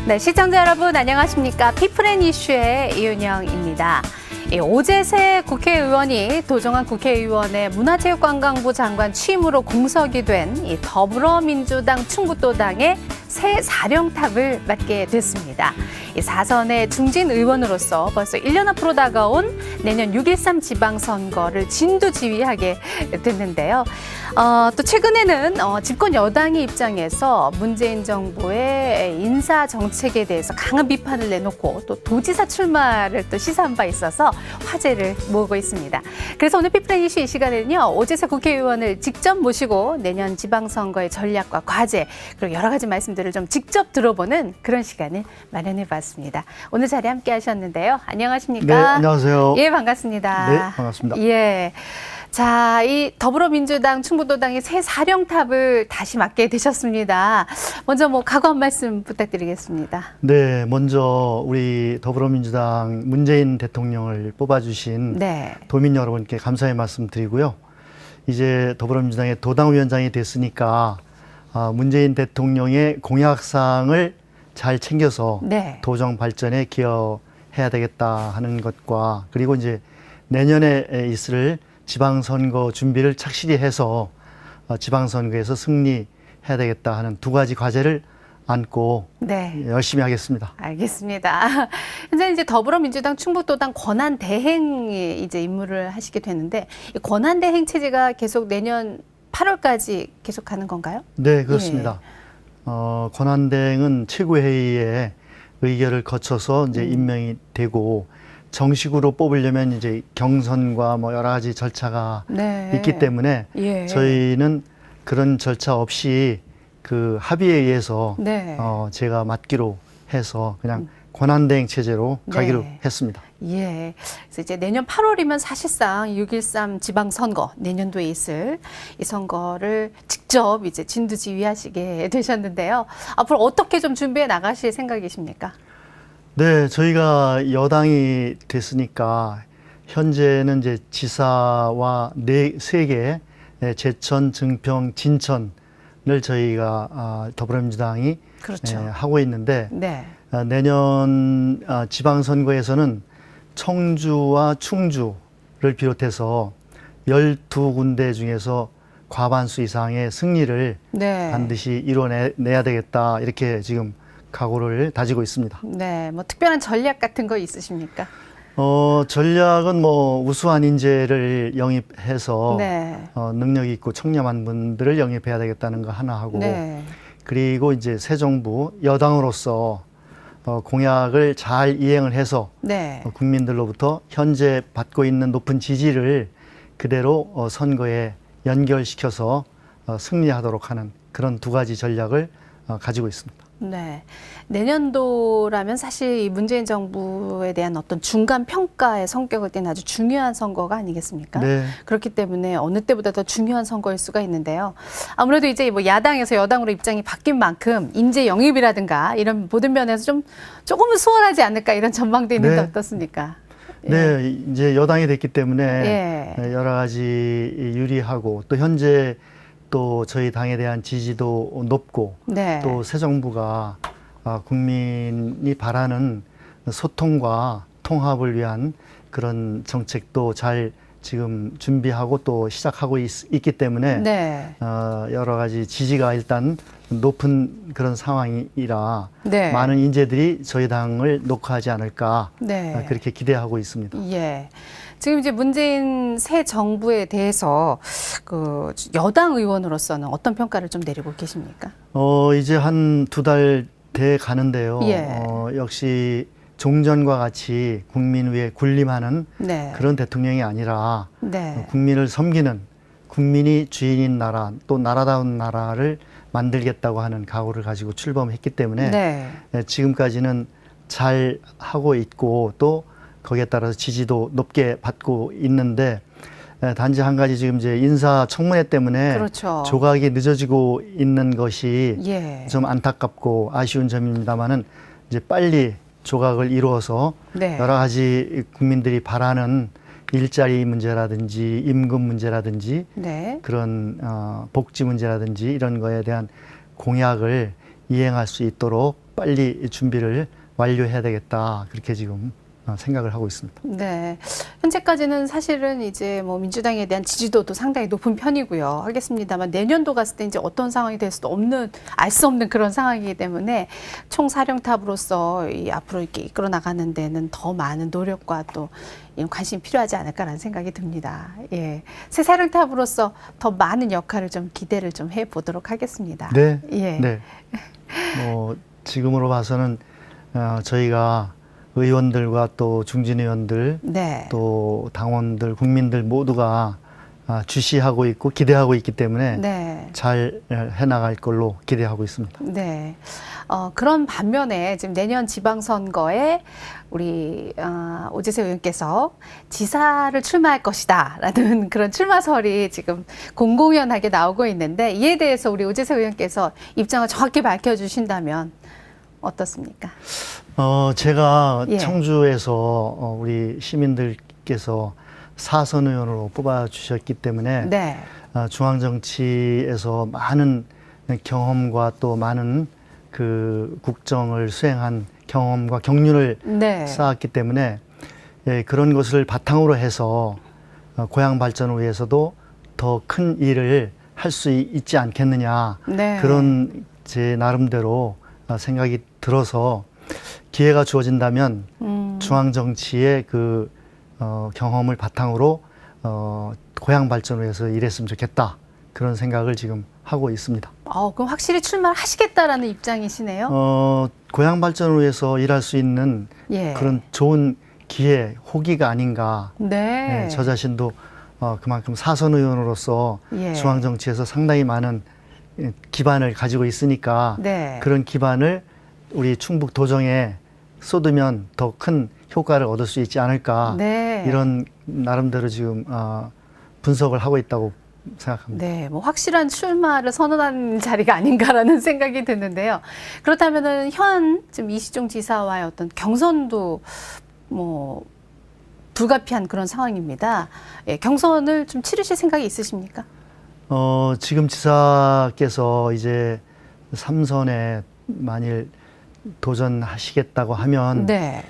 네, 시청자 여러분 안녕하십니까? 피플앤이슈의 이은영입니다. 오재세 국회의원이 도정환 국회의원의 문화체육관광부 장관 취임으로 공석이 된 이 더불어민주당 충북도당의 새 사령탑을 맡게 됐습니다. 이 4선의 중진 의원으로서 벌써 1년 앞으로 다가온 내년 6.13 지방선거를 진두지휘하게 됐는데요. 또 최근에는 집권 여당의 입장에서 문재인 정부의 인사 정책에 대해서 강한 비판을 내놓고 또 도지사 출마를 또 시사한 바 있어서 화제를 모으고 있습니다. 그래서 오늘 피플앤이슈 이 시간에는요, 오재세 국회의원을 직접 모시고 내년 지방선거의 전략과 과제 그리고 여러 가지 말씀들을 좀 직접 들어보는 그런 시간을 마련해봤습니다. 오늘 자리에 함께 하셨는데요. 안녕하십니까? 네, 안녕하세요. 예, 반갑습니다. 네, 반갑습니다. 예. 자, 이 더불어민주당 충북도당의 새 사령탑을 다시 맡게 되셨습니다. 먼저 각오 한 말씀 부탁드리겠습니다. 네, 먼저 우리 더불어민주당 문재인 대통령을 뽑아주신 네. 도민 여러분께 감사의 말씀 드리고요. 이제 더불어민주당의 도당위원장이 됐으니까 문재인 대통령의 공약사항을 잘 챙겨서 네. 도정 발전에 기여해야 되겠다 하는 것과, 그리고 이제 내년에 있을 지방선거 준비를 착실히 해서 지방선거에서 승리해야 되겠다 하는 두 가지 과제를 안고 네. 열심히 하겠습니다. 알겠습니다. 현재 이제 더불어민주당 충북도당 권한대행이 이제 임무를 하시게 되는데, 이 권한대행 체제가 계속 내년 8월까지 계속 가는 건가요? 네, 그렇습니다. 권한대행은 최고회의의 의결을 거쳐서 이제 임명이 되고, 정식으로 뽑으려면 이제 경선과 여러 가지 절차가 네. 있기 때문에 예. 저희는 그런 절차 없이 그 합의에 의해서 네. 제가 맡기로 해서 그냥 권한대행 체제로 가기로 네. 했습니다. 예. 그래서 이제 내년 8월이면 사실상 6.13 지방선거, 내년도에 있을 이 선거를 직접 이제 진두지휘하시게 되셨는데요. 앞으로 어떻게 좀 준비해 나가실 생각이십니까? 네, 저희가 여당이 됐으니까 현재는 이제 지사와 세 개, 제천, 증평, 진천을 저희가 더불어민주당이 그렇죠. 하고 있는데, 네. 내년 지방선거에서는 청주와 충주를 비롯해서 12군데 중에서 과반수 이상의 승리를 네. 반드시 이뤄내야 되겠다, 이렇게 지금 각오를 다지고 있습니다. 네, 특별한 전략 같은 거 있으십니까? 전략은 우수한 인재를 영입해서 네. 능력 있고 청렴한 분들을 영입해야 되겠다는 거 하나 하고, 네. 그리고 이제 새 정부 여당으로서 공약을 잘 이행을 해서 네. 국민들로부터 현재 받고 있는 높은 지지를 그대로 선거에 연결시켜서 승리하도록 하는 그런 두 가지 전략을 가지고 있습니다. 네. 내년도라면 사실 이 문재인 정부에 대한 어떤 중간 평가의 성격을 띠는 아주 중요한 선거가 아니겠습니까? 네. 그렇기 때문에 어느 때보다 더 중요한 선거일 수가 있는데요. 아무래도 이제 야당에서 여당으로 입장이 바뀐 만큼 인재 영입이라든가 이런 모든 면에서 좀 조금은 수월하지 않을까 이런 전망도 있는데 네. 어떻습니까? 예. 네, 이제 여당이 됐기 때문에 예. 여러 가지 유리하고, 또 현재 또 저희 당에 대한 지지도 높고, 네. 또 새 정부가 국민이 바라는 소통과 통합을 위한 그런 정책도 잘 지금 준비하고 또 시작하고 있기 때문에 네. 여러 가지 지지가 일단 높은 그런 상황이라 네. 많은 인재들이 저희 당을 녹화하지 않을까, 네. 그렇게 기대하고 있습니다. 예. 지금 이제 문재인 새 정부에 대해서 그 여당 의원으로서는 어떤 평가를 좀 내리고 계십니까? 이제 한 2달 돼 가는데요. 예. 역시 종전과 같이 국민 위에 군림하는 네. 그런 대통령이 아니라 네. 국민을 섬기는, 국민이 주인인 나라, 또 나라다운 나라를 만들겠다고 하는 각오를 가지고 출범했기 때문에 네. 지금까지는 잘 하고 있고, 또 거기에 따라서 지지도 높게 받고 있는데, 단지 한 가지 지금 이제 인사청문회 때문에 그렇죠. 조각이 늦어지고 있는 것이 예. 좀 안타깝고 아쉬운 점입니다만은, 이제 빨리 조각을 이루어서 네. 여러 가지 국민들이 바라는 일자리 문제라든지 임금 문제라든지 네. 그런 복지 문제라든지 이런 거에 대한 공약을 이행할 수 있도록 빨리 준비를 완료해야 되겠다. 그렇게 지금 생각을 하고 있습니다. 네. 현재까지는 사실은 이제 뭐 민주당에 대한 지지도도 상당히 높은 편이고요. 하겠습니다만 내년도 갔을 때 이제 어떤 상황이 될 수도 없는, 알 수 없는 그런 상황이기 때문에 총사령탑으로서 이 앞으로 이렇게 이끌어 나가는 데는 더 많은 노력과 또 이런 관심이 필요하지 않을까라는 생각이 듭니다. 예. 새 사령탑으로서 더 많은 역할을 좀 기대를 좀 해보도록 하겠습니다. 네. 예. 네. 지금으로 봐서는 저희가 의원들과 또 중진 의원들, 네. 또 당원들, 국민들 모두가 주시하고 있고 기대하고 있기 때문에 네. 잘 해나갈 걸로 기대하고 있습니다. 네. 그런 반면에 지금 내년 지방선거에 우리 오재세 의원께서 지사를 출마할 것이다라는 그런 출마설이 지금 공공연하게 나오고 있는데, 이에 대해서 우리 오재세 의원께서 입장을 정확히 밝혀주신다면 어떻습니까? 제가 예. 청주에서 우리 시민들께서 사선 의원으로 뽑아주셨기 때문에 네. 중앙정치에서 많은 경험과 또 많은 그 국정을 수행한 경험과 경륜을 네. 쌓았기 때문에 그런 것을 바탕으로 해서 고향 발전을 위해서도 더 큰 일을 할 수 있지 않겠느냐. 네. 그런 제 나름대로 생각이 들어서 기회가 주어진다면 중앙정치의 그 경험을 바탕으로 고향 발전을 위해서 일했으면 좋겠다. 그런 생각을 지금 하고 있습니다. 그럼 확실히 출마를 하시겠다라는 입장이시네요. 고향 발전을 위해서 일할 수 있는 예. 그런 좋은 기회, 호기가 아닌가. 네. 저 자신도 그만큼 사선 의원으로서 예. 중앙정치에서 상당히 많은 기반을 가지고 있으니까 네. 그런 기반을 우리 충북 도정에 쏟으면 더 큰 효과를 얻을 수 있지 않을까. 네. 이런 나름대로 지금 분석을 하고 있다고 생각합니다. 네, 뭐 확실한 출마를 선언한 자리가 아닌가라는 생각이 드는데요. 그렇다면은 지금 이시종 지사와의 어떤 경선도 뭐 불가피한 그런 상황입니다. 예, 경선을 좀 치르실 생각이 있으십니까? 지금 지사께서 이제 3선에 만일 도전하시겠다고 하면 네.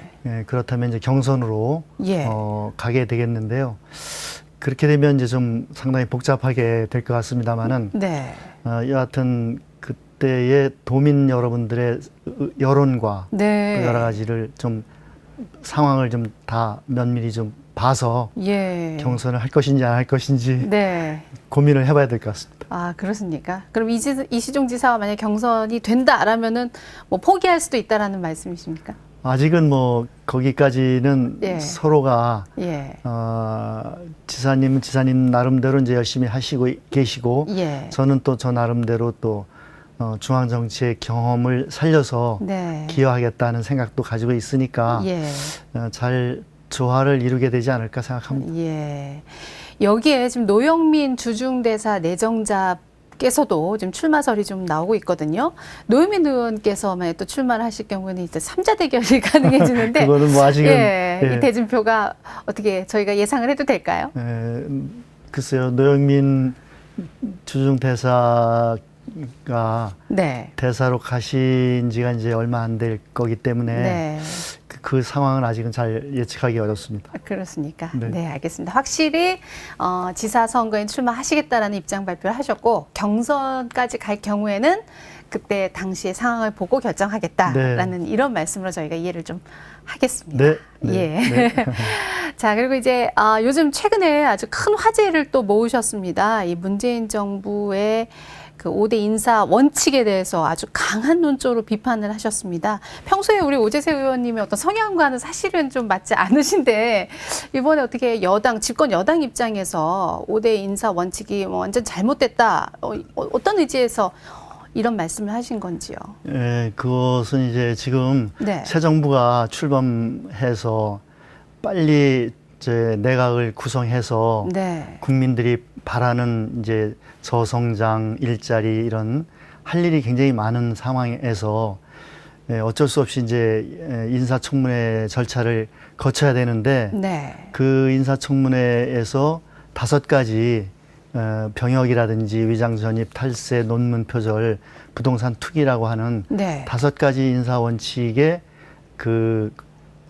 그렇다면 이제 경선으로 예. 가게 되겠는데요. 그렇게 되면 이제 좀 상당히 복잡하게 될 것 같습니다만은 네. 여하튼 그때의 도민 여러분들의 여론과 네. 또 여러 가지를 좀 상황을 좀 다 면밀히 좀 봐서 예. 경선을 할 것인지 안 할 것인지 네. 고민을 해봐야 될 것 같습니다. 아, 그렇습니까? 그럼 이시종 지사가 만약 경선이 된다라면은 뭐 포기할 수도 있다라는 말씀이십니까? 아직은 뭐 거기까지는 예. 서로가 예. 지사님은 지사님 나름대로 이제 열심히 하시고 계시고 예. 저는 또 저 나름대로 또 중앙 정치의 경험을 살려서 네. 기여하겠다는 생각도 가지고 있으니까 예. 잘 조화를 이루게 되지 않을까 생각합니다. 예. 여기에 지금 노영민 주중대사 내정자께서도 지금 출마설이 좀 나오고 있거든요. 노영민 의원께서 만약 또 출마를 하실 경우는 이제 3자 대결이 가능해지는데 그거는 뭐 아직은 예, 이 대진표가 어떻게 저희가 예상을 해도 될까요? 글쎄요, 노영민 주중대사가 네. 대사로 가신 지가 이제 얼마 안 될 거기 때문에 네. 그 상황은 아직은 잘 예측하기 어렵습니다. 그렇습니까? 네. 네, 알겠습니다. 확실히 지사 선거에 출마하시겠다라는 입장 발표를 하셨고 경선까지 갈 경우에는 그때 당시의 상황을 보고 결정하겠다라는 이런 말씀으로 저희가 이해를 좀 하겠습니다. 네. 네. 예. 네. 자, 그리고 이제 요즘 최근에 아주 큰 화제를 또 모으셨습니다. 이 문재인 정부의 그 5대 인사 원칙에 대해서 아주 강한 논조로 비판을 하셨습니다. 평소에 우리 오재세 의원님의 어떤 성향과는 사실은 좀 맞지 않으신데 이번에 어떻게 집권 여당 입장에서 5대 인사 원칙이 뭐 완전 잘못됐다. 어떤 의지에서 이런 말씀을 하신 건지요? 그것은 이제 지금 네. 새 정부가 출범해서 빨리 이제 내각을 구성해서 네. 국민들이 바라는 이제 저성장, 일자리 이런 할 일이 굉장히 많은 상황에서 어쩔 수 없이 이제 인사청문회 절차를 거쳐야 되는데 네. 그 인사청문회에서 5가지 병역이라든지 위장 전입, 탈세, 논문 표절, 부동산 투기라고 하는 네. 5가지 인사 원칙에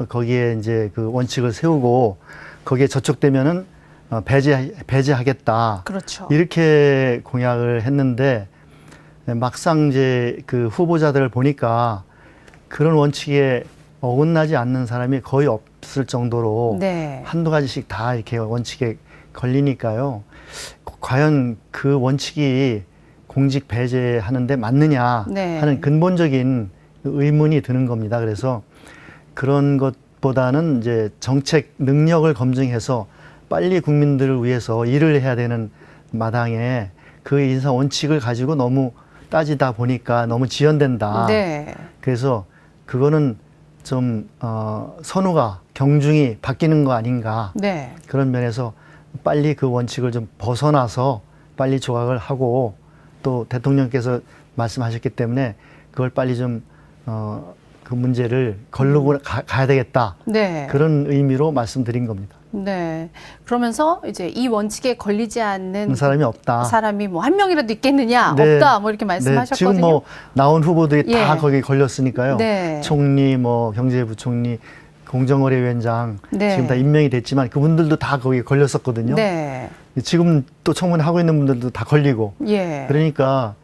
거기에 이제 그 원칙을 세우고 거기에 저촉되면은 배제하겠다. 그렇죠. 이렇게 공약을 했는데 막상 이제 그 후보자들을 보니까 그런 원칙에 어긋나지 않는 사람이 거의 없을 정도로 네. 한두 가지씩 다 이렇게 원칙에 걸리니까요. 과연 그 원칙이 공직 배제하는데 맞느냐 네. 하는 근본적인 의문이 드는 겁니다. 그래서 그런 것보다는 이제 정책 능력을 검증해서 빨리 국민들을 위해서 일을 해야 되는 마당에 그 인사 원칙을 가지고 너무 따지다 보니까 너무 지연된다. 네. 그래서 그거는 좀 선우가 경중이 바뀌는 거 아닌가. 네. 그런 면에서 빨리 그 원칙을 좀 벗어나서 빨리 조각을 하고 또 대통령께서 말씀하셨기 때문에 그걸 빨리 좀 그 문제를 걸르고 가야 되겠다. 네. 그런 의미로 말씀드린 겁니다. 네. 그러면서 이제 이 원칙에 걸리지 않는 사람이 없다. 사람이 뭐 한 명이라도 있겠느냐? 네. 없다. 뭐 이렇게 말씀하셨거든요. 지금 뭐 나온 후보들이 다 예. 거기 걸렸으니까요. 네. 총리, 뭐 경제부총리, 공정거래위원장 네. 지금 다 임명이 됐지만 그분들도 다 거기 걸렸었거든요. 네. 지금 또 청문회 하고 있는 분들도 다 걸리고. 예. 그러니까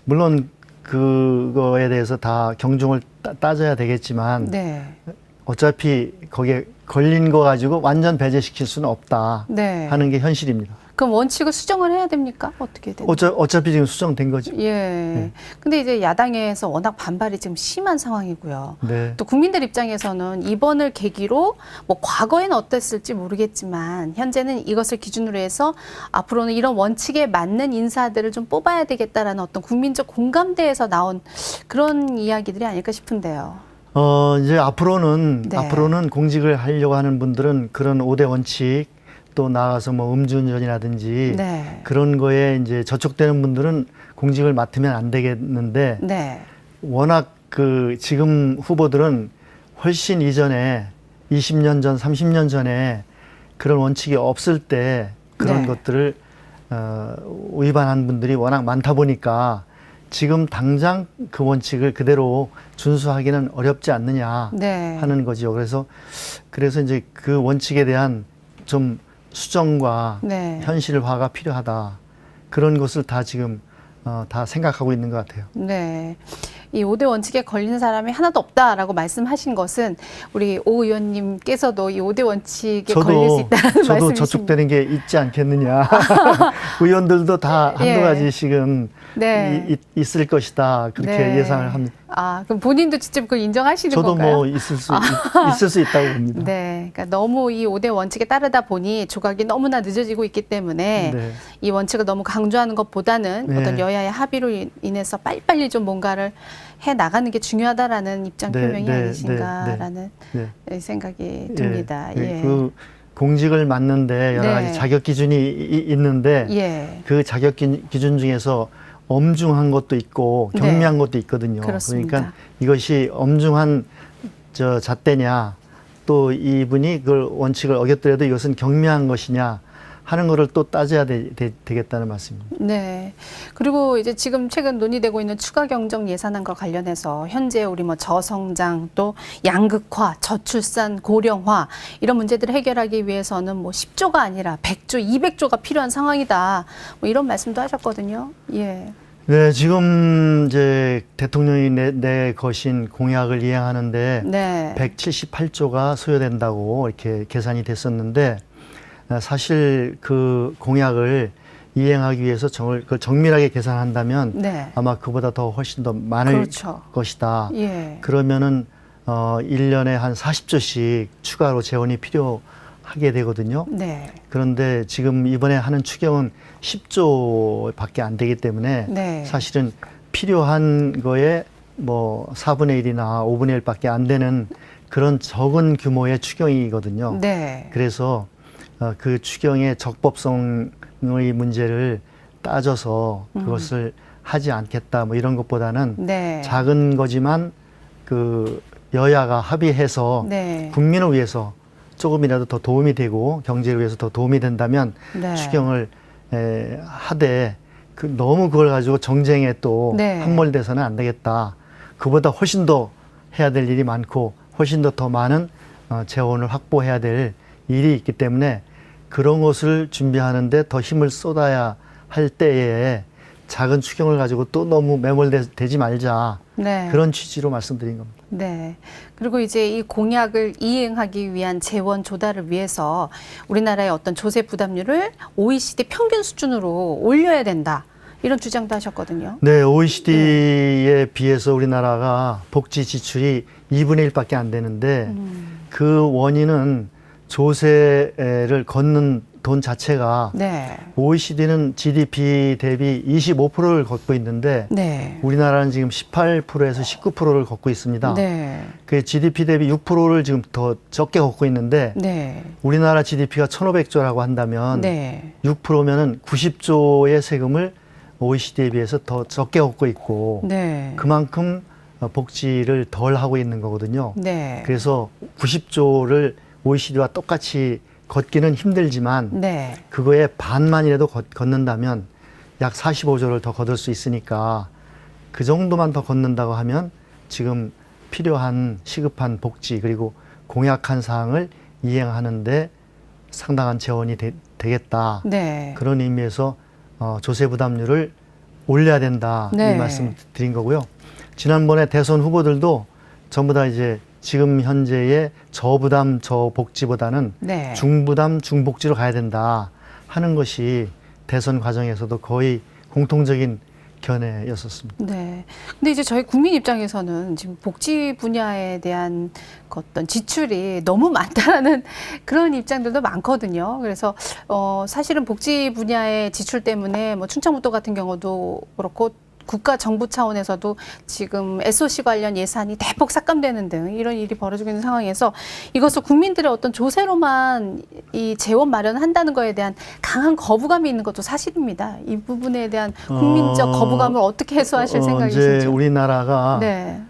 물론 그거에 대해서 다 경중을 따져야 되겠지만 네. 어차피 거기에 걸린 거 가지고 완전 배제시킬 수는 없다 네. 하는 게 현실입니다. 그럼 원칙을 수정을 해야 됩니까? 어떻게 되나요? 어차피 지금 수정된 거죠. 예. 근데 이제 야당에서 워낙 반발이 지금 심한 상황이고요. 네. 또 국민들 입장에서는 이번을 계기로 뭐 과거에는 어땠을지 모르겠지만 현재는 이것을 기준으로 해서 앞으로는 이런 원칙에 맞는 인사들을 좀 뽑아야 되겠다라는 어떤 국민적 공감대에서 나온 그런 이야기들이 아닐까 싶은데요. 이제 앞으로는 네. 공직을 하려고 하는 분들은 그런 5대 원칙 또 나가서 뭐 음주운전이라든지 네. 그런 거에 이제 저촉되는 분들은 공직을 맡으면 안 되겠는데 네. 워낙 그 지금 후보들은 훨씬 이전에 20년 전, 30년 전에 그런 원칙이 없을 때 그런 네. 것들을 위반한 분들이 워낙 많다 보니까 지금 당장 그 원칙을 그대로 준수하기는 어렵지 않느냐 네. 하는 거죠. 그래서 이제 그 원칙에 대한 좀 수정과 네. 현실화가 필요하다. 그런 것을 다 지금 다 생각하고 있는 것 같아요. 네. 이 5대 원칙에 걸리는 사람이 하나도 없다라고 말씀하신 것은 우리 오 의원님께서도 이 5대 원칙에 걸릴 수 있다는 저도 말씀이십니다. 저촉되는 게 있지 않겠느냐. 의원들도 다 한두 예. 가지씩은 네. 있을 것이다. 그렇게 네. 예상을 합니다. 아, 그럼 본인도 직접 그걸 인정하시는 저도 건가요? 뭐 있을 수 있다고 봅니다. 네. 그러니까 너무 이 5대 원칙에 따르다 보니 조각이 너무나 늦어지고 있기 때문에 네. 이 원칙을 너무 강조하는 것보다는 네. 어떤 여야의 합의로 인해서 빨리빨리 좀 뭔가를 해 나가는 게 중요하다라는 입장 네, 표명이 네, 아니신가라는 네. 생각이 듭니다. 예. 예. 그 공직을 맡는데 여러 네. 가지 자격 기준이 있는데 예. 그 자격 기준 중에서 엄중한 것도 있고 경미한 것도 있거든요. 그렇습니다. 그러니까 이것이 엄중한 잣대냐 또 이분이 그걸 원칙을 어겼더라도 이것은 경미한 것이냐 하는 거를 또 따져야 되겠다는 말씀입니다. 네. 그리고 이제 지금 최근 논의되고 있는 추가 경정 예산안과 관련해서 현재 우리 뭐 저성장 또 양극화, 저출산, 고령화 이런 문제들을 해결하기 위해서는 뭐 10조가 아니라 100조, 200조가 필요한 상황이다. 뭐 이런 말씀도 하셨거든요. 예. 네, 지금 이제 대통령이 내거신 공약을 이행하는데 네. 178조가 소요된다고 이렇게 계산이 됐었는데 사실 그 공약을 이행하기 위해서 그걸 정밀하게 계산한다면 네. 아마 그보다 더 훨씬 더 많을 그렇죠. 것이다. 예. 그러면은 1년에 한 40조씩 추가로 재원이 필요하게 되거든요. 네. 그런데 지금 이번에 하는 추경은 10조밖에 안 되기 때문에 네. 사실은 필요한 거에 뭐 4분의 1이나 5분의 1밖에 안 되는 그런 적은 규모의 추경이거든요. 네. 그래서 그 추경의 적법성의 문제를 따져서 그것을 하지 않겠다 뭐 이런 것보다는 네. 작은 거지만 그 여야가 합의해서 네. 국민을 위해서 조금이라도 더 도움이 되고 경제를 위해서 더 도움이 된다면 네. 추경을 하되 너무 그걸 가지고 정쟁에 또 네. 함몰돼서는 안 되겠다. 그보다 훨씬 더 해야 될 일이 많고 훨씬 더 많은 재원을 확보해야 될 일이 있기 때문에 그런 것을 준비하는데 더 힘을 쏟아야 할 때에 작은 추경을 가지고 또 너무 매몰되지 말자. 네. 그런 취지로 말씀드린 겁니다. 네. 그리고 이제 이 공약을 이행하기 위한 재원 조달을 위해서 우리나라의 어떤 조세 부담률을 OECD 평균 수준으로 올려야 된다. 이런 주장도 하셨거든요. 네, OECD에 비해서 우리나라가 복지 지출이 2분의 1밖에 안 되는데 그 원인은 조세를 걷는 돈 자체가 네. OECD는 GDP 대비 25%를 걷고 있는데 네. 우리나라는 지금 18%에서 19%를 걷고 있습니다. 네. 그 GDP 대비 6%를 지금 더 적게 걷고 있는데 네. 우리나라 GDP가 1,500조라고 한다면 네. 6%면은 90조의 세금을 OECD에 비해서 더 적게 걷고 있고 네. 그만큼 복지를 덜 하고 있는 거거든요. 네. 그래서 90조를 OECD와 똑같이 걷기는 힘들지만 네. 그거의 반만이라도 걷는다면 약 45조를 더 걷을 수 있으니까 그 정도만 더 걷는다고 하면 지금 필요한 시급한 복지 그리고 공약한 사항을 이행하는데 상당한 재원이 되겠다. 네. 그런 의미에서 조세 부담률을 올려야 된다. 네. 이 말씀 드린 거고요. 지난번에 대선 후보들도 전부 다 이제 지금 현재의 저부담 저복지보다는 네. 중부담 중복지로 가야 된다 하는 것이 대선 과정에서도 거의 공통적인 견해였었습니다. 네. 근데 이제 저희 국민 입장에서는 지금 복지 분야에 대한 어떤 지출이 너무 많다라는 그런 입장들도 많거든요. 그래서 사실은 복지 분야의 지출 때문에 뭐 충청북도 같은 경우도 그렇고 국가 정부 차원에서도 지금 SOC 관련 예산이 대폭 삭감되는 등 이런 일이 벌어지고 있는 상황에서 이것을 국민들의 어떤 조세로만 이 재원 마련한다는 거에 대한 강한 거부감이 있는 것도 사실입니다. 이 부분에 대한 국민적 거부감을 어떻게 해소하실 이제 생각이신지. 우리나라가 네.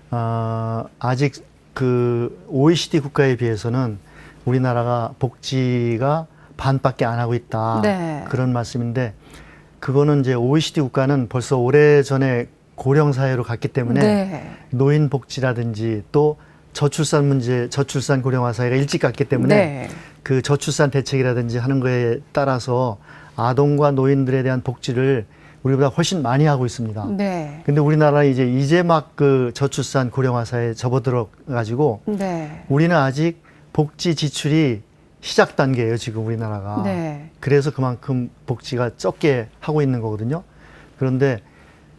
아직 그 OECD 국가에 비해서는 우리나라가 복지가 반밖에 안 하고 있다. 네. 그런 말씀인데 그거는 이제 OECD 국가는 벌써 오래전에 고령 사회로 갔기 때문에 네. 노인 복지라든지 또 저출산 문제, 저출산 고령화 사회가 일찍 갔기 때문에 네. 그 저출산 대책이라든지 하는 거에 따라서 아동과 노인들에 대한 복지를 우리보다 훨씬 많이 하고 있습니다. 네. 근데 우리나라 이제 막 그 저출산 고령화 사회에 접어들어 가지고 네. 우리는 아직 복지 지출이 시작 단계예요, 지금 우리나라가. 네. 그래서 그만큼 복지가 적게 하고 있는 거거든요. 그런데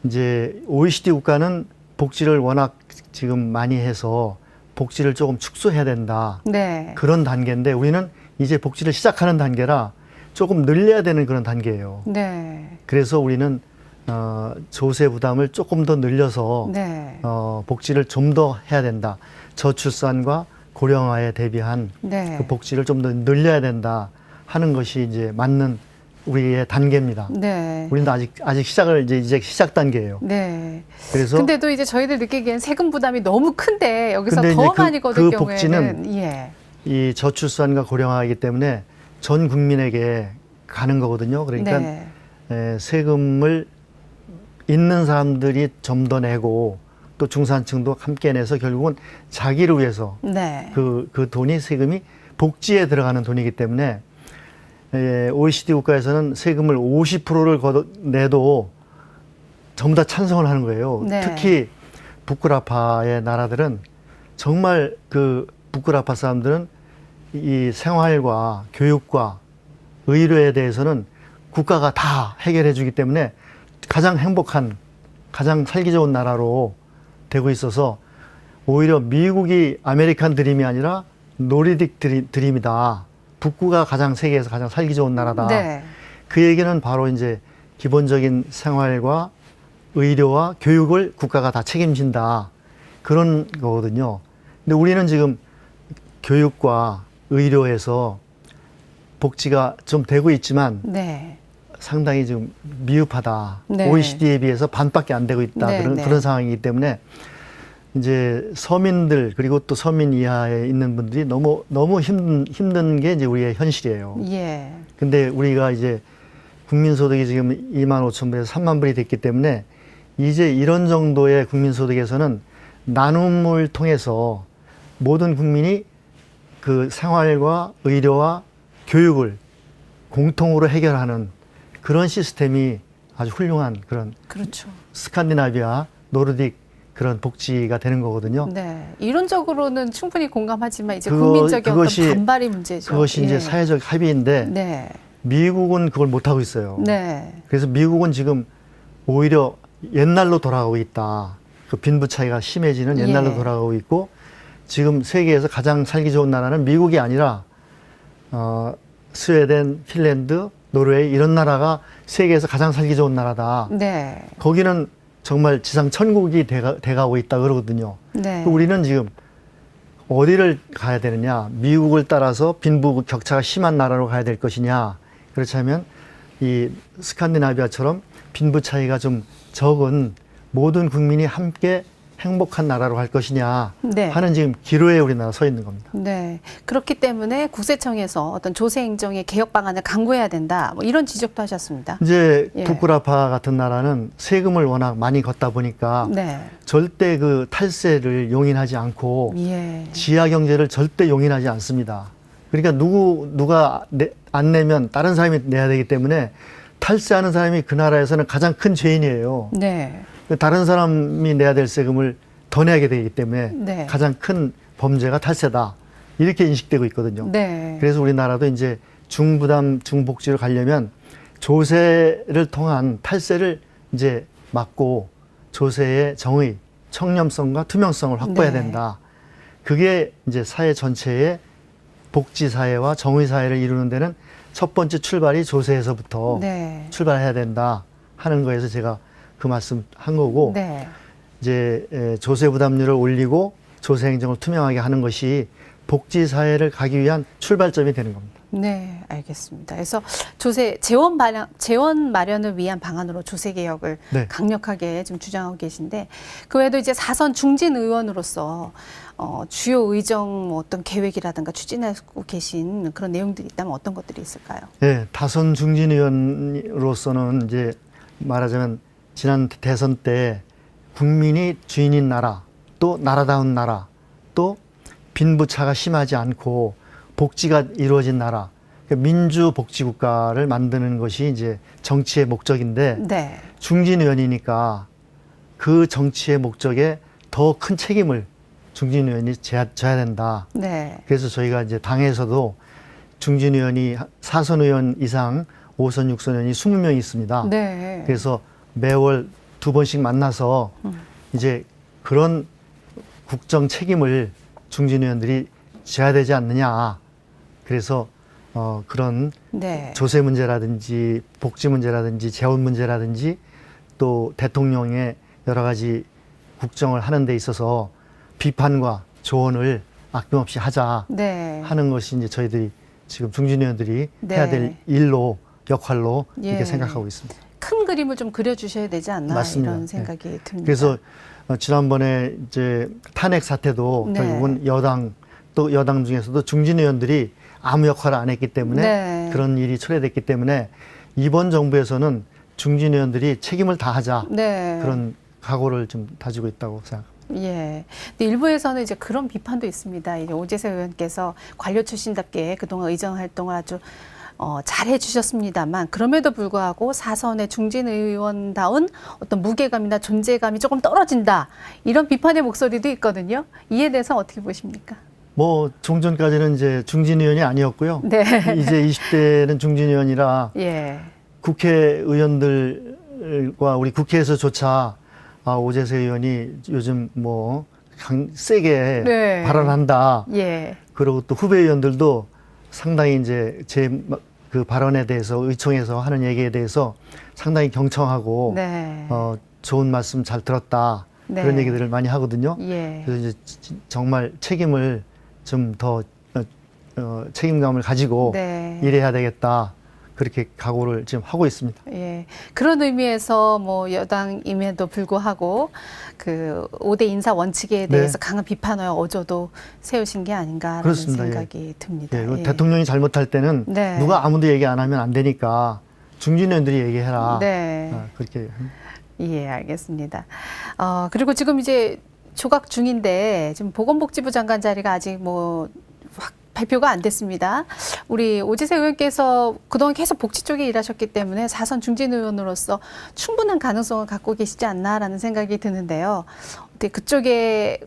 이제 OECD 국가는 복지를 워낙 지금 많이 해서 복지를 조금 축소해야 된다. 네. 그런 단계인데 우리는 이제 복지를 시작하는 단계라 조금 늘려야 되는 그런 단계예요. 네. 그래서 우리는 조세 부담을 조금 더 늘려서 네. 복지를 좀 더 해야 된다. 저출산과 고령화에 대비한 네. 그 복지를 좀 더 늘려야 된다 하는 것이 이제 맞는 우리의 단계입니다. 네. 우리는 아직 시작을 이제 시작 단계예요. 네. 그래서 근데도 이제 저희들 느끼기엔 세금 부담이 너무 큰데 여기서 근데 더 이제 많이 걷을 그 경우에는 복지는 예. 이 저출산과 고령화이기 때문에 전 국민에게 가는 거거든요. 그러니까 네. 세금을 있는 사람들이 좀 더 내고 또 중산층도 함께 내서 결국은 자기를 위해서 네. 그 돈이 세금이 복지에 들어가는 돈이기 때문에 OECD 국가에서는 세금을 50%를 내도 전부 다 찬성을 하는 거예요. 네. 특히 북구라파의 나라들은 정말 그 북구라파 사람들은 이 생활과 교육과 의료에 대해서는 국가가 다 해결해 주기 때문에 가장 행복한, 가장 살기 좋은 나라로 되고 있어서 오히려 미국이 아메리칸 드림이 아니라 노르딕 드림이다. 북구가 가장 세계에서 가장 살기 좋은 나라다. 네. 그 얘기는 바로 이제 기본적인 생활과 의료와 교육을 국가가 다 책임진다. 그런 거거든요. 근데 우리는 지금 교육과 의료에서 복지가 좀 되고 있지만 네. 상당히 지금 미흡하다. 네. OECD에 비해서 반밖에 안 되고 있다. 네, 네. 그런 상황이기 때문에 이제 서민들 그리고 또 서민 이하에 있는 분들이 너무 힘든 게 이제 우리의 현실이에요. 예. 근데 우리가 이제 국민소득이 지금 2만 5천 불에서 3만 불이 됐기 때문에 이제 이런 정도의 국민소득에서는 나눔을 통해서 모든 국민이 그 생활과 의료와 교육을 공통으로 해결하는 그런 시스템이 아주 훌륭한 그런 그렇죠. 스칸디나비아, 노르딕 그런 복지가 되는 거거든요. 네, 이론적으로는 충분히 공감하지만 이제 그거- 국민적인 그것이- 어떤 반발이 문제죠. 그것이 이제 예. 사회적 합의인데 네, 미국은 그걸 못하고 있어요. 네, 그래서 미국은 지금 오히려 옛날로 돌아가고 있다. 그 빈부 차이가 심해지는 옛날로 예. 돌아가고 있고 지금 세계에서 가장 살기 좋은 나라는 미국이 아니라 스웨덴, 핀란드, 노르웨이 이런 나라가 세계에서 가장 살기 좋은 나라다. 네, 거기는 정말 지상 천국이 돼가고 있다 그러거든요. 네. 우리는 지금 어디를 가야 되느냐? 미국을 따라서 빈부 격차가 심한 나라로 가야 될 것이냐? 그렇다면 이 스칸디나비아처럼 빈부 차이가 좀 적은 모든 국민이 함께 행복한 나라로 갈 것이냐 네. 하는 지금 기로에 우리나라 서 있는 겁니다. 네. 그렇기 때문에 국세청에서 어떤 조세행정의 개혁 방안을 강구해야 된다. 뭐 이런 지적도 하셨습니다. 이제 예. 북구라파 같은 나라는 세금을 워낙 많이 걷다 보니까 네. 절대 그 탈세를 용인하지 않고 예. 지하 경제를 절대 용인하지 않습니다. 그러니까 누가 안 내면 다른 사람이 내야 되기 때문에 탈세하는 사람이 그 나라에서는 가장 큰 죄인이에요. 네. 다른 사람이 내야 될 세금을 더 내게 되기 때문에 네. 가장 큰 범죄가 탈세다. 이렇게 인식되고 있거든요. 네. 그래서 우리나라도 이제 중부담, 중복지로 가려면 조세를 통한 탈세를 이제 막고 조세의 정의, 청렴성과 투명성을 확보해야 네. 된다. 그게 이제 사회 전체의 복지 사회와 정의 사회를 이루는 데는 첫 번째 출발이 조세에서부터 네. 출발해야 된다 하는 거에서 제가 그 말씀 한 거고 네. 이제 조세 부담률을 올리고 조세 행정을 투명하게 하는 것이 복지 사회를 가기 위한 출발점이 되는 겁니다. 네, 알겠습니다. 그래서 재원 마련을 위한 방안으로 조세 개혁을 네. 강력하게 지금 주장하고 계신데 그 외에도 이제 4선 중진 의원으로서 주요 의정 뭐 어떤 계획이라든가 추진하고 계신 그런 내용들이 있다면 어떤 것들이 있을까요? 네, 다선 중진 의원으로서는 이제 말하자면 지난 대선 때 국민이 주인인 나라, 또 나라다운 나라, 또 빈부차가 심하지 않고 복지가 이루어진 나라, 민주복지국가를 만드는 것이 이제 정치의 목적인데 네. 중진 의원이니까 그 정치의 목적에 더 큰 책임을 중진 의원이 져야 된다. 네. 그래서 저희가 이제 당에서도 중진 의원이 4선 의원 이상 5선, 6선 의원이 20명이 있습니다. 네. 그래서 매월 2번씩 만나서 이제 그런 국정 책임을 중진 의원들이 져야 되지 않느냐. 그래서 그런 네. 조세 문제라든지 복지 문제라든지 재원 문제라든지 또 대통령의 여러 가지 국정을 하는 데 있어서 비판과 조언을 아낌없이 하자 네. 하는 것이 이제 저희들이 지금 중진 의원들이 네. 해야 될 일로 역할로 예. 이렇게 생각하고 있습니다. 큰 그림을 좀 그려주셔야 되지 않나 맞습니다. 이런 생각이 듭니다. 그래서 지난번에 이제 탄핵 사태도 네. 결국은 또 여당 중에서도 중진 의원들이 아무 역할을 안 했기 때문에 네. 그런 일이 초래됐기 때문에 이번 정부에서는 중진 의원들이 책임을 다하자 네. 그런 각오를 좀 다지고 있다고 생각합니다. 예. 근데 일부에서는 이제 그런 비판도 있습니다. 이제 오재세 의원께서 관료 출신답게 그동안 의정 활동을 아주 잘 해주셨습니다만 그럼에도 불구하고 4선의 중진 의원다운 어떤 무게감이나 존재감이 조금 떨어진다. 이런 비판의 목소리도 있거든요. 이에 대해서 어떻게 보십니까? 뭐 종전까지는 이제 중진 의원이 아니었고요. 네. 이제 20대는 중진 의원이라 예. 국회의원들과 우리 국회에서조차 오재세 의원이 요즘 뭐 세게 네. 발언한다. 예. 그리고 또 후배 의원들도 상당히 이제 제 그 발언에 대해서 의총에서 하는 얘기에 대해서 상당히 경청하고 네. 좋은 말씀 잘 들었다. 네. 그런 얘기들을 많이 하거든요. 예. 그래서 이제 정말 책임을 좀 더 책임감을 가지고 네. 일해야 되겠다. 그렇게 각오를 지금 하고 있습니다. 예. 그런 의미에서 뭐 여당임에도 불구하고 그 5대 인사 원칙에 대해서 강한 비판을 어제도 세우신 게 아닌가라는 그렇습니다. 생각이 듭니다. 예, 예. 대통령이 잘못할 때는 네. 누가 아무도 얘기 안 하면 안 되니까 중진위원들이 얘기해라. 네. 그렇게. 예, 알겠습니다. 그리고 지금 이제 조각 중인데 지금 보건복지부 장관 자리가 아직 뭐 확 발표가 안 됐습니다. 우리 오지세 의원께서 그동안 계속 복지 쪽에 일하셨기 때문에 4선 중진 의원으로서 충분한 가능성을 갖고 계시지 않나라는 생각이 드는데요. 어떻게 그쪽에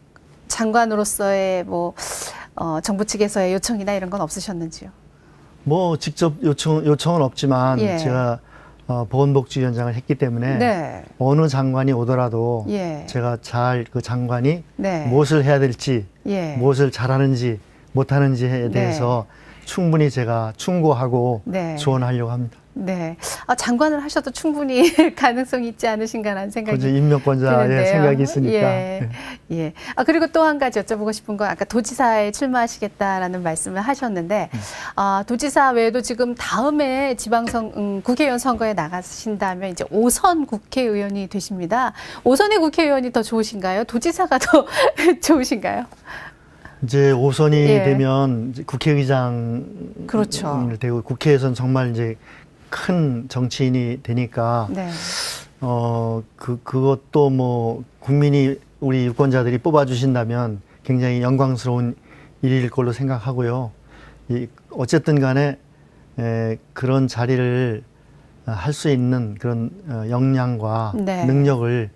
장관으로서의 뭐 정부 측에서의 요청이나 이런 건 없으셨는지요? 뭐 직접 요청은 없지만 예. 제가 보건복지위원장을 했기 때문에 네. 어느 장관이 오더라도 예. 제가 잘 그 장관이 네. 무엇을 해야 될지, 예. 무엇을 잘하는지 못하는지에 네. 대해서 충분히 제가 충고하고 네. 조언하려고 합니다. 네. 장관을 하셔도 충분히 가능성이 있지 않으신가라는 생각이 그저 임명권자의 드는데요. 생각이 있으니까. 예. 네. 예. 그리고 또 한 가지 여쭤보고 싶은 건 아까 도지사에 출마하시겠다라는 말씀을 하셨는데, 도지사 외에도 지금 다음에 국회의원 선거에 나가신다면 이제 5선 국회의원이 되십니다. 5선의 국회의원이 더 좋으신가요? 도지사가 더 좋으신가요? 이제 5선이 예. 되면 이제 국회의장을 그렇죠. 되고 국회에서는 정말 이제 큰 정치인이 되니까 네. 그것도 뭐 국민이 우리 유권자들이 뽑아주신다면 굉장히 영광스러운 일일 걸로 생각하고요. 어쨌든 간에 그런 자리를 할 수 있는 그런 역량과 네. 능력을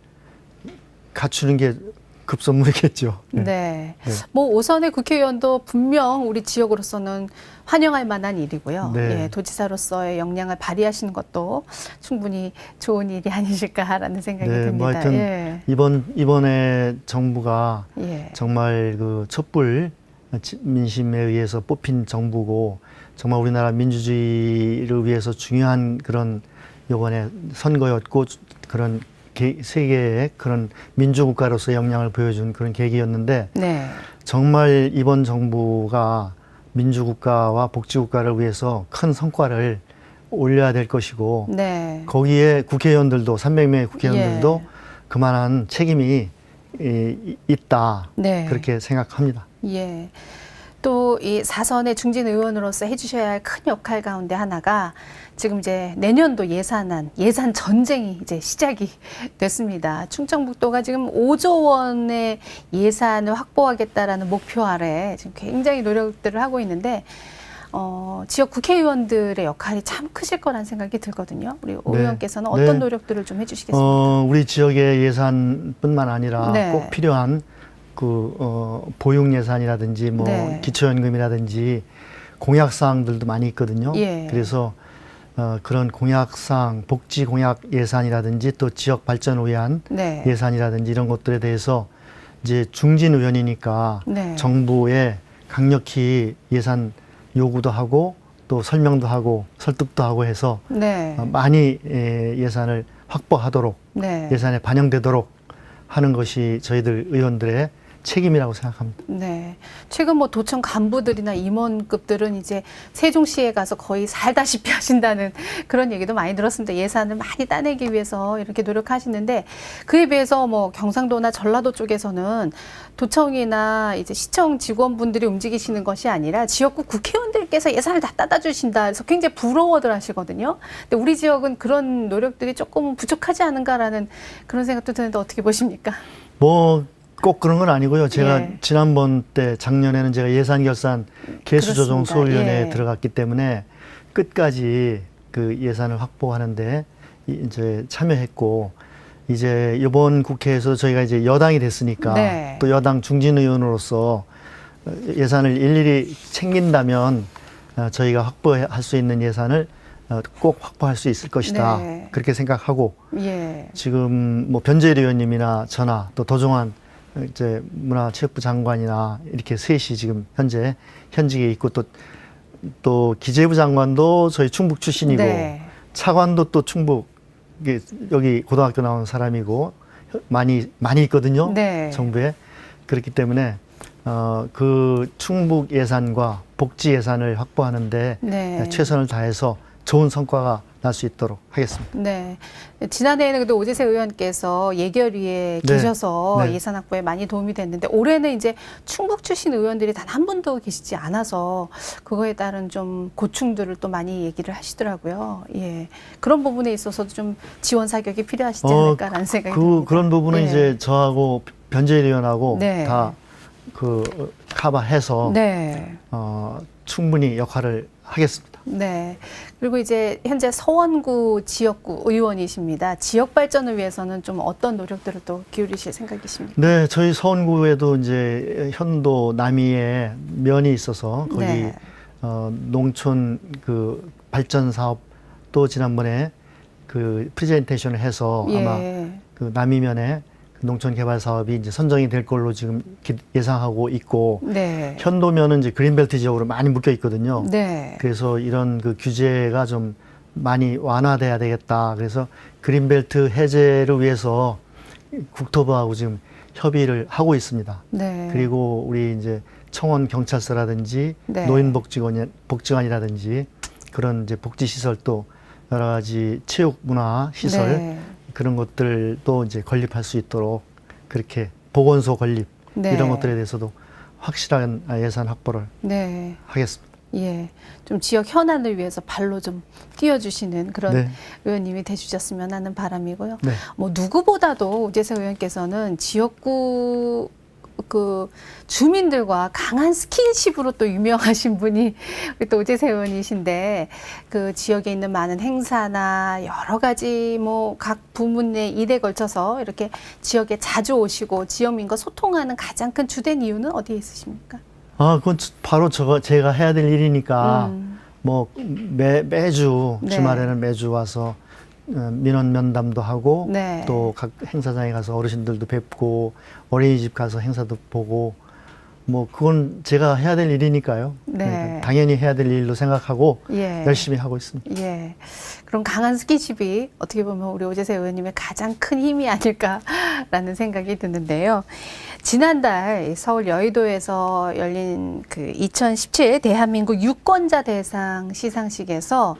갖추는 게 급선무이겠죠. 네. 뭐 5선의 국회의원도 분명 우리 지역으로서는 환영할 만한 일이고요. 네. 예, 도지사로서의 역량을 발휘하시는 것도 충분히 좋은 일이 아니실까라는 생각이 네, 듭니다. 뭐 하여튼 예. 이번에 정부가 예. 정말 그 촛불 민심에 의해서 뽑힌 정부고 정말 우리나라 민주주의를 위해서 중요한 그런 이번에 선거였고 그런 세계의 그런 민주국가로서의 역량을 보여준 그런 계기였는데 네. 정말 이번 정부가 민주국가와 복지국가를 위해서 큰 성과를 올려야 될 것이고 네. 거기에 국회의원들도 300명의 국회의원들도 예. 그만한 책임이 있다. 네. 그렇게 생각합니다. 예. 또 이 4선의 중진 의원으로서 해주셔야 할 큰 역할 가운데 하나가 지금 이제 내년도 예산 전쟁이 이제 시작이 됐습니다. 충청북도가 지금 5조 원의 예산을 확보하겠다라는 목표 아래 지금 굉장히 노력들을 하고 있는데 지역 국회의원들의 역할이 참 크실 거란 생각이 들거든요. 우리 오 네. 의원께서는 어떤 네. 노력들을 좀 해주시겠습니까? 우리 지역의 예산뿐만 아니라 네. 꼭 필요한 보육 예산이라든지 뭐 네. 기초연금이라든지 공약사항들도 많이 있거든요. 예. 그래서 그런 공약사항, 복지 공약 예산이라든지 또 지역 발전을 위한 네. 예산이라든지 이런 것들에 대해서 이제 중진 의원이니까 네. 정부에 강력히 예산 요구도 하고 또 설명도 하고 설득도 하고 해서 네. 많이 예산을 확보하도록 네. 예산에 반영되도록 하는 것이 저희들 의원들의 책임이라고 생각합니다. 네. 최근 뭐 도청 간부들이나 임원급들은 이제 세종시에 가서 거의 살다시피 하신다는 그런 얘기도 많이 들었습니다. 예산을 많이 따내기 위해서 이렇게 노력하시는데 그에 비해서 뭐 경상도나 전라도 쪽에서는 도청이나 이제 시청 직원분들이 움직이시는 것이 아니라 지역구 국회의원들께서 예산을 다 따다 주신다. 그래서 굉장히 부러워들 하시거든요. 근데 우리 지역은 그런 노력들이 조금 부족하지 않은가라는 그런 생각도 드는데 어떻게 보십니까? 뭐 꼭 그런 건 아니고요. 제가 예. 지난번 때 작년에는 제가 예산결산 개수조정 그렇습니다. 소위원회에 예. 들어갔기 때문에 끝까지 그 예산을 확보하는데 이제 참여했고 이제 이번 국회에서 저희가 이제 여당이 됐으니까 네. 또 여당 중진 의원으로서 예산을 일일이 챙긴다면 저희가 확보할 수 있는 예산을 꼭 확보할 수 있을 것이다. 네. 그렇게 생각하고 예. 지금 뭐 변재일 의원님이나 저나 또 도종환 이제 문화체육부 장관이나 이렇게 셋이 지금 현재 현직에 있고 또 기재부 장관도 저희 충북 출신이고 네. 차관도 또 충북 여기 고등학교 나온 사람이고 많이 있거든요. 네. 정부에. 그렇기 때문에 그 충북 예산과 복지 예산을 확보하는데 네. 최선을 다해서 좋은 성과가 날 수 있도록 하겠습니다. 네. 지난해에는 그래도 오재세 의원께서 예결위에 네. 계셔서 네. 예산 확보에 많이 도움이 됐는데 올해는 이제 충북 출신 의원들이 단 한 분도 계시지 않아서 그거에 따른 좀 고충들을 또 많이 얘기를 하시더라고요. 예. 그런 부분에 있어서도 좀 지원 사격이 필요하시지 않을까라는 생각이 듭니다. 그런 부분은 네. 이제 저하고 변재일 의원하고 네. 다 커버해서 네. 충분히 역할을 하겠습니다. 네. 그리고 이제 현재 서원구 지역구 의원이십니다. 지역 발전을 위해서는 좀 어떤 노력들을 또 기울이실 생각이십니까? 네, 저희 서원구에도 이제 현도 남이에 면이 있어서 거기 네. 농촌 발전 사업 또 지난번에 프레젠테이션을 해서 아마 그 남이면에 농촌 개발 사업이 이제 선정이 될 걸로 지금 예상하고 있고 네. 현도면은 이제 그린벨트 지역으로 많이 묶여 있거든요. 네. 그래서 이런 규제가 좀 많이 완화돼야 되겠다. 그래서 그린벨트 해제를 위해서 국토부하고 지금 협의를 하고 있습니다. 네. 그리고 우리 이제 청원 경찰서라든지 네. 복지관이라든지 그런 이제 복지시설 또 여러 가지 체육 문화 시설 네. 그런 것들도 이제 건립할 수 있도록 그렇게 보건소 건립 네. 이런 것들에 대해서도 확실한 예산 확보를 네. 하겠습니다. 예. 좀 지역 현안을 위해서 발로 좀 뛰어주시는 그런 네. 의원님이 되주셨으면 하는 바람이고요. 네. 뭐 누구보다도 오재세 의원께서는 지역구 주민들과 강한 스킨십으로 또 유명하신 분이 우리 또 오재세 의원이신데 그 지역에 있는 많은 행사나 여러 가지 뭐 각 부문의 일에 걸쳐서 이렇게 지역에 자주 오시고 지역민과 소통하는 가장 큰 주된 이유는 어디에 있으십니까? 그건 바로 제가 해야 될 일이니까 뭐 매주 네. 주말에는 매주 와서 민원 면담도 하고 네. 또 각 행사장에 가서 어르신들도 뵙고 어린이집 가서 행사도 보고 뭐 그건 제가 해야 될 일이니까요. 네. 그러니까 당연히 해야 될 일로 생각하고 예. 열심히 하고 있습니다. 예. 그런 강한 스킨십이 어떻게 보면 우리 오재세 의원님의 가장 큰 힘이 아닐까라는 생각이 드는데요. 지난달 서울 여의도에서 열린 2017 대한민국 유권자 대상 시상식에서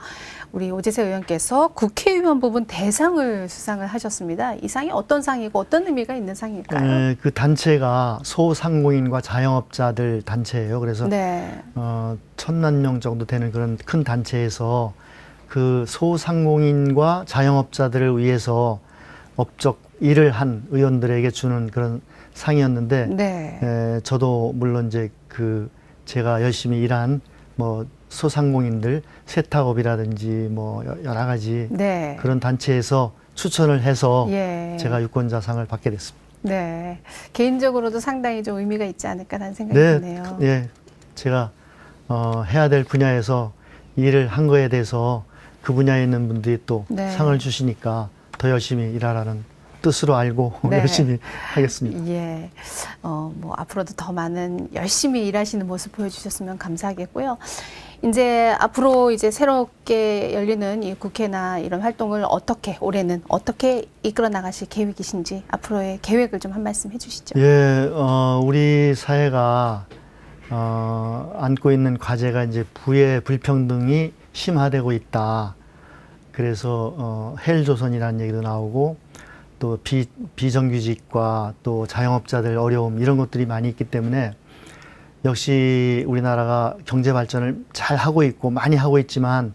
우리 오재세 의원께서 국회의원 부분 대상을 수상을 하셨습니다. 이 상이 어떤 상이고 어떤 의미가 있는 상일까요? 그 단체가 소상공인과 자영업자들 단체예요. 그래서 네. 1,000만 명 정도 되는 그런 큰 단체에서 그 소상공인과 자영업자들을 위해서 업적 일을 한 의원들에게 주는 그런 상이었는데 네. 저도 물론 이제 제가 열심히 일한 뭐 소상공인들 세탁업이라든지 뭐 여러 가지 네. 그런 단체에서 추천을 해서 예. 제가 유권자상을 받게 됐습니다. 네. 개인적으로도 상당히 좀 의미가 있지 않을까라는 생각이 네, 드네요. 예, 제가 해야 될 분야에서 일을 한 거에 대해서 그 분야에 있는 분들이 또 네. 상을 주시니까 더 열심히 일하라는 뜻으로 알고 네. 열심히 하겠습니다. 예. 뭐 앞으로도 더 많은 열심히 일하시는 모습 보여주셨으면 감사하겠고요. 이제 앞으로 이제 새롭게 열리는 이 국회나 이런 활동을 올해는 어떻게 이끌어 나가실 계획이신지 앞으로의 계획을 좀 한 말씀 해주시죠. 예, 우리 사회가 안고 있는 과제가 이제 부의 불평등이 심화되고 있다. 그래서 헬조선이라는 얘기도 나오고 또 비정규직과 또 자영업자들 어려움 이런 것들이 많이 있기 때문에 역시 우리나라가 경제 발전을 잘 하고 있고 많이 하고 있지만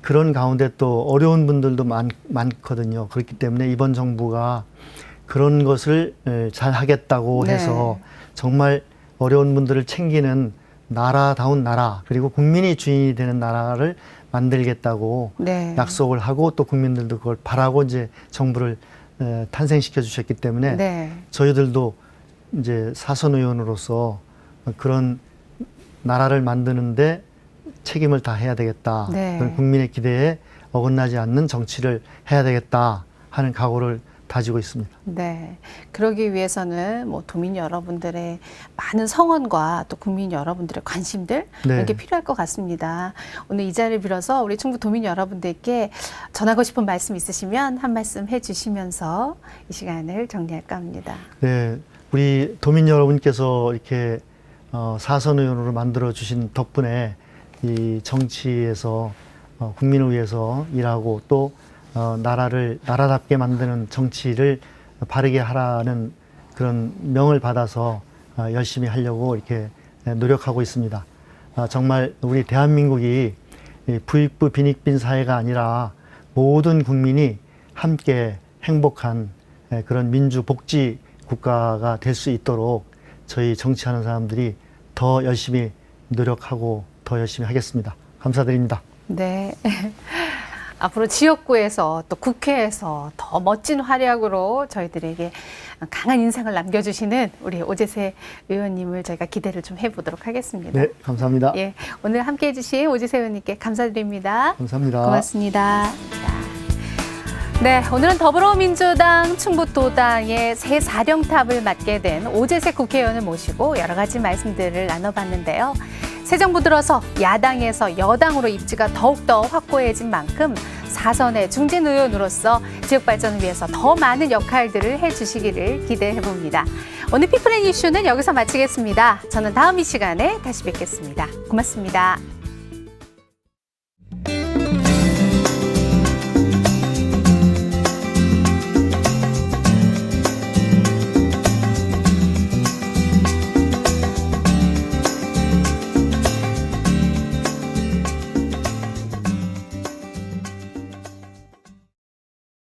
그런 가운데 또 어려운 분들도 많거든요. 그렇기 때문에 이번 정부가 그런 것을 잘 하겠다고 네. 해서 정말 어려운 분들을 챙기는 나라다운 나라 그리고 국민이 주인이 되는 나라를 만들겠다고 네. 약속을 하고 또 국민들도 그걸 바라고 이제 정부를 탄생시켜 주셨기 때문에 네. 저희들도 이제 사선 의원으로서 그런 나라를 만드는데 책임을 다해야 되겠다. 네. 그런 국민의 기대에 어긋나지 않는 정치를 해야 되겠다 하는 각오를 다지고 있습니다. 네. 그러기 위해서는 뭐 도민 여러분들의 많은 성원과 또 국민 여러분들의 관심들 네. 이렇게 필요할 것 같습니다. 오늘 이 자리를 빌어서 우리 충북 도민 여러분들께 전하고 싶은 말씀 있으시면 한 말씀 해주시면서 이 시간을 정리할까 합니다. 네, 우리 도민 여러분께서 이렇게 사선 의원으로 만들어 주신 덕분에 이 정치에서 국민을 위해서 일하고 또 나라를 나라답게 만드는 정치를 바르게 하라는 그런 명을 받아서 열심히 하려고 이렇게 노력하고 있습니다. 정말 우리 대한민국이 부익부 빈익빈 사회가 아니라 모든 국민이 함께 행복한 그런 민주복지 국가가 될 수 있도록 저희 정치하는 사람들이 더 열심히 노력하고 더 열심히 하겠습니다. 감사드립니다. 네. 앞으로 지역구에서 또 국회에서 더 멋진 활약으로 저희들에게 강한 인상을 남겨주시는 우리 오재세 의원님을 저희가 기대를 좀 해보도록 하겠습니다. 네, 감사합니다. 예, 오늘 함께해 주신 오재세 의원님께 감사드립니다. 감사합니다. 고맙습니다. 네, 오늘은 더불어민주당 충북도당의 새 사령탑을 맡게 된 오재세 국회의원을 모시고 여러 가지 말씀들을 나눠봤는데요. 새 정부 들어서 야당에서 여당으로 입지가 더욱더 확고해진 만큼 사선의 중진 의원으로서 지역 발전을 위해서 더 많은 역할들을 해주시기를 기대해봅니다. 오늘 피플앤 이슈는 여기서 마치겠습니다. 저는 다음 이 시간에 다시 뵙겠습니다. 고맙습니다.